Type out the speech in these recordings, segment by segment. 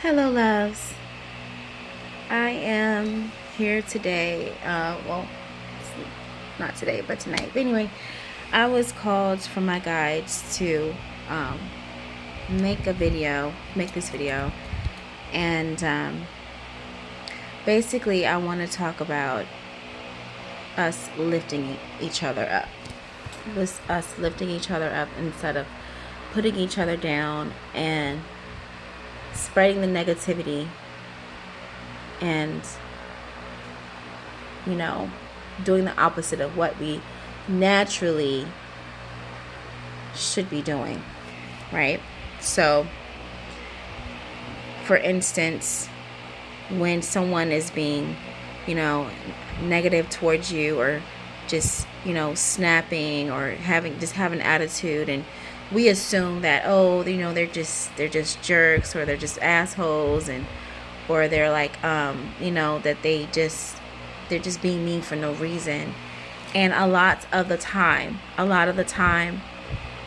Hello, loves. I am here today. Well, not today, but tonight. But anyway, I was called from my guides to um, make this video, and basically, I want to talk about us lifting each other up. Us lifting each other up instead of putting each other down and spreading the negativity and doing the opposite of what we naturally should be doing, right? So for instance, when someone is being negative towards you, or just snapping, or having attitude, and we assume that, oh, they're just jerks, or they're just assholes, and or they're like that they're just being mean for no reason. And a lot of the time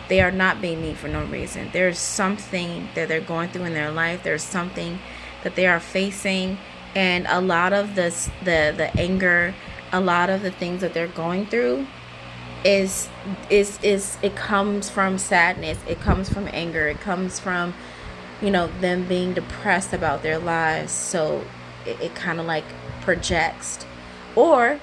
they are not being mean for no reason. There's something that they're going through in their life. There's something that they are facing, and a lot of the anger, a lot of the things that they're going through is it comes from sadness, it comes from anger, it comes from them being depressed about their lives. So it kind of like projects, or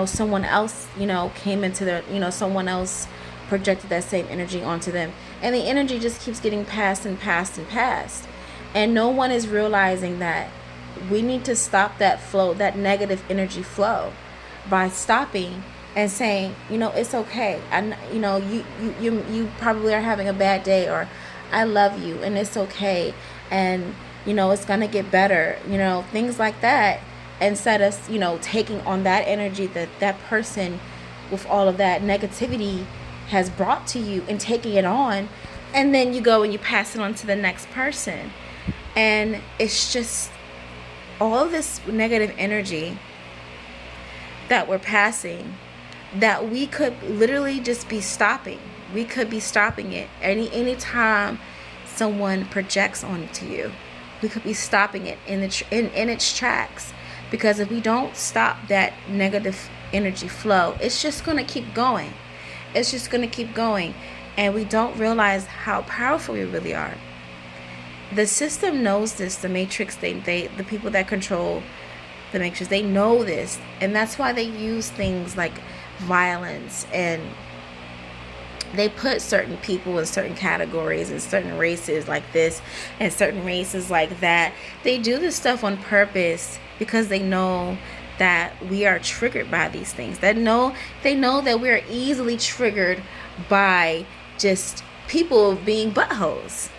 someone else came into their someone else projected that same energy onto them, and the energy just keeps getting passed and passed and passed, and no one is realizing that we need to stop that flow, that negative energy flow, by stopping and saying, it's okay. And you probably are having a bad day, or I love you and it's okay, and it's gonna get better, things like that, instead of taking on that energy that person with all of that negativity has brought to you, and taking it on, and then you go and you pass it on to the next person. And it's just all of this negative energy that we're passing, that we could literally just be stopping. We could be stopping it any time someone projects onto you. We could be stopping it in its tracks, because if we don't stop that negative energy flow, it's just going to keep going. It's just going to keep going, and we don't realize how powerful we really are. The system knows this. The Matrix, the people that control the Matrix, they know this, and that's why they use things like violence, and they put certain people in certain categories, and certain races like this and certain races like that. They do this stuff on purpose because they know that we are triggered by these things. They know that we are easily triggered by just people being buttholes.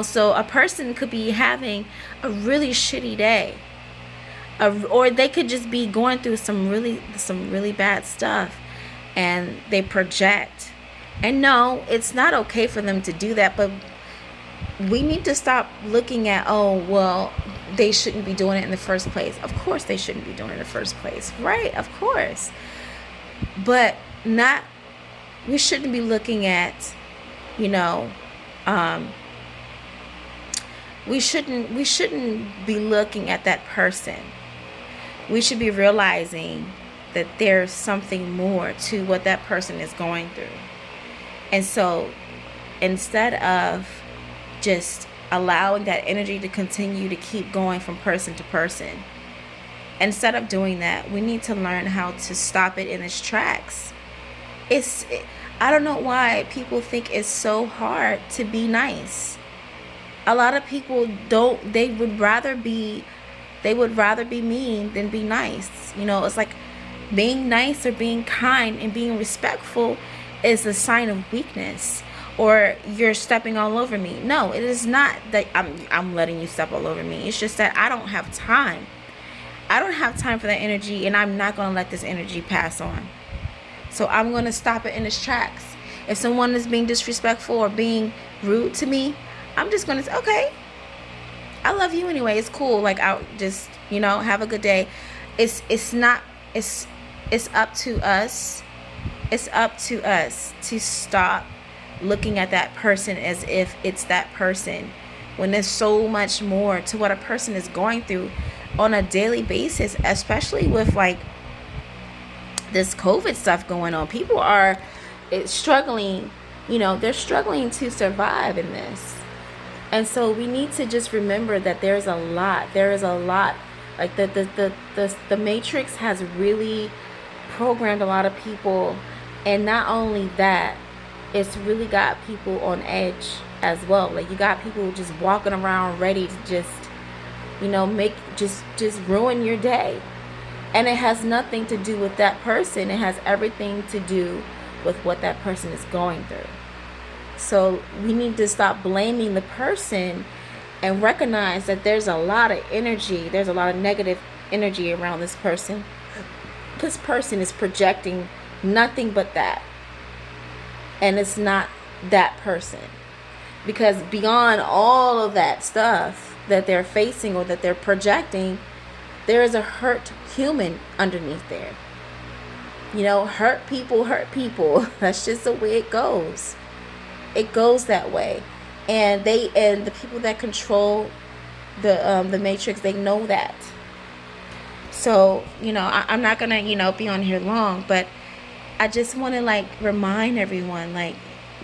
So a person could be having a really shitty day, or they could just be going through some really bad stuff, and they project. And no, it's not okay for them to do that, but we need to stop looking at, oh, well, they shouldn't be doing it in the first place. Of course they shouldn't be doing it in the first place, right? Of course. But we shouldn't be looking at, we shouldn't be looking at that person. We should be realizing that there's something more to what that person is going through. And so instead of just allowing that energy to continue to keep going from person to person, instead of doing that, we need to learn how to stop it in its tracks. I don't know why people think it's so hard to be nice. A lot of people they would rather be mean than be nice. It's like being nice or being kind and being respectful is a sign of weakness, or you're stepping all over me. No, it is not that I'm letting you step all over me. It's just that I don't have time. I don't have time for that energy, and I'm not going to let this energy pass on. So I'm going to stop it in its tracks. If someone is being disrespectful or being rude to me, I'm just going to say, okay, I love you anyway. It's cool. Like, I'll just, have a good day. It's up to us. It's up to us to stop looking at that person as if it's that person when there's so much more to what a person is going through on a daily basis, especially with like this COVID stuff going on. People are struggling, they're struggling to survive in this. And so we need to just remember that there is a lot. Like the Matrix has really programmed a lot of people, and not only that, it's really got people on edge as well. Like, you got people just walking around ready to just make just ruin your day. And it has nothing to do with that person. It has everything to do with what that person is going through. So we need to stop blaming the person and recognize that there's a lot of energy, there's a lot of negative energy around this person. This person is projecting nothing but that. And it's not that person. Because beyond all of that stuff that they're facing or that they're projecting, there is a hurt human underneath there. Hurt people. That's just the way it goes. It goes that way. And the people that control the Matrix, they know that. So, I'm not going to, be on here long, but I just want to remind everyone,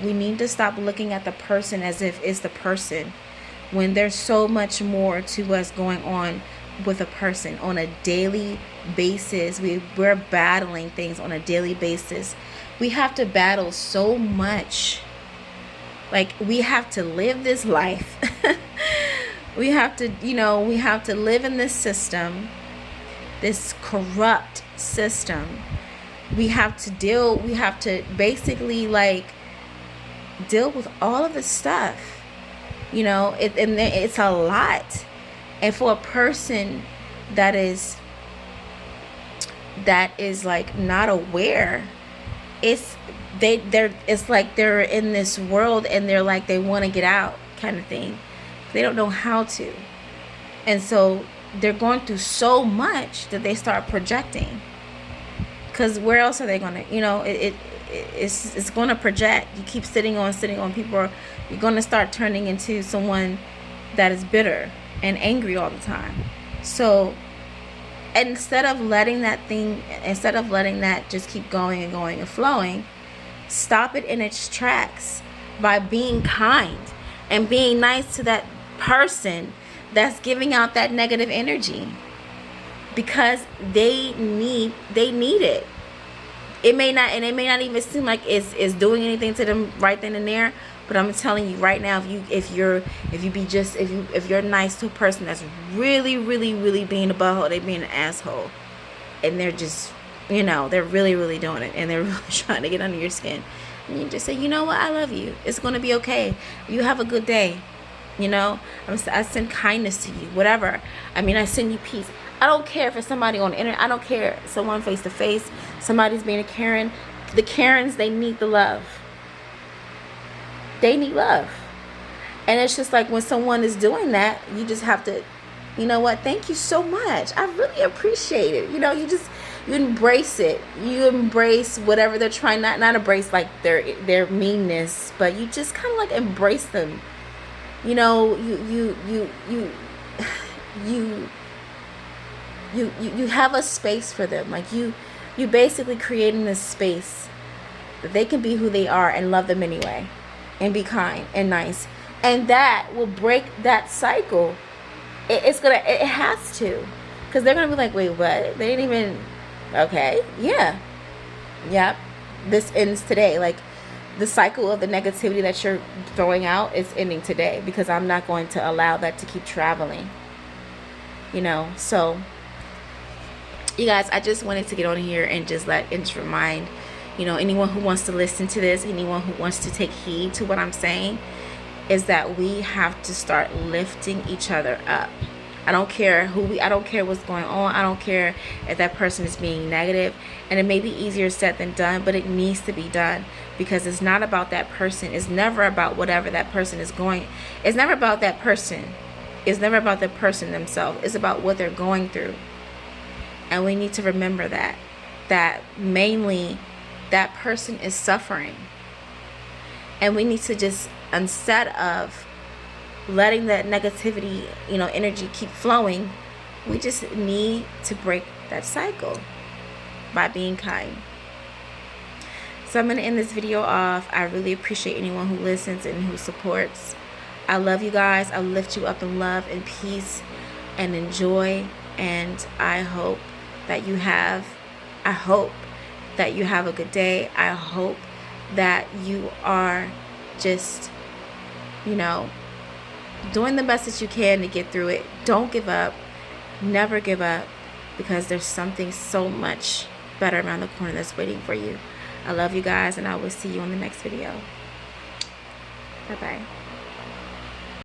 we need to stop looking at the person as if it's the person, when there's so much more to us going on with a person on a daily basis. We're battling things on a daily basis. We have to battle so much. We have to live this life. we have to live in this system, this corrupt system. We have to basically deal with all of this stuff. It's a lot. And for a person that is not aware, it's they're in this world and they want to get out kind of thing. They don't know how to. And so they're going through so much that they start projecting. Because where else are they going to, it's going to project. You keep sitting on people, you're going to start turning into someone that is bitter and angry all the time. So instead of letting that just keep going and flowing, stop it in its tracks by being kind and being nice to that person that's giving out that negative energy, because they need it. It may not even seem like it's doing anything to them right then and there, but I'm telling you right now, if you're nice to a person that's really, really, really being a butthole, they being an asshole, and they're just, they're really, really doing it, and they're really trying to get under your skin, and you just say, you know what, I love you. It's going to be okay. You have a good day. I send kindness to you, whatever. I send you peace. I don't care if it's somebody on the internet. I don't care. Someone face to face. Somebody's being a Karen. The Karens, they need the love. They need love. And it's just when someone is doing that, you just have to, you know what? Thank you so much. I really appreciate it. You embrace it. You embrace whatever they're trying, not embrace their meanness, but you just kind of embrace them. You have a space for them. You basically creating this space that they can be who they are and love them anyway, and be kind and nice, and that will break that cycle. It has to, because they're gonna be wait, what? They didn't even. Okay, yeah, yep. This ends today. The cycle of the negativity that you're throwing out is ending today, because I'm not going to allow that to keep traveling. So you guys, I just wanted to get on here and just remind, anyone who wants to listen to this, anyone who wants to take heed to what I'm saying, is that we have to start lifting each other up. I don't care I don't care what's going on. I don't care if that person is being negative, and it may be easier said than done, but it needs to be done, because it's not about that person. It's never about whatever that person is going. It's never about that person. It's never about the person themselves. It's about what they're going through. And we need to remember that mainly that person is suffering. And we need to just, instead of letting that negativity, energy keep flowing. We just need to break that cycle by being kind. So I'm going to end this video off. I really appreciate anyone who listens and who supports. I love you guys. I lift you up in love and peace and in joy. And I hope that you have a good day. I hope that you are just, doing the best that you can to get through it. Don't give up. Never give up, because there's something so much better around the corner that's waiting for you. I love you guys, and I will see you on the next video. Bye-bye.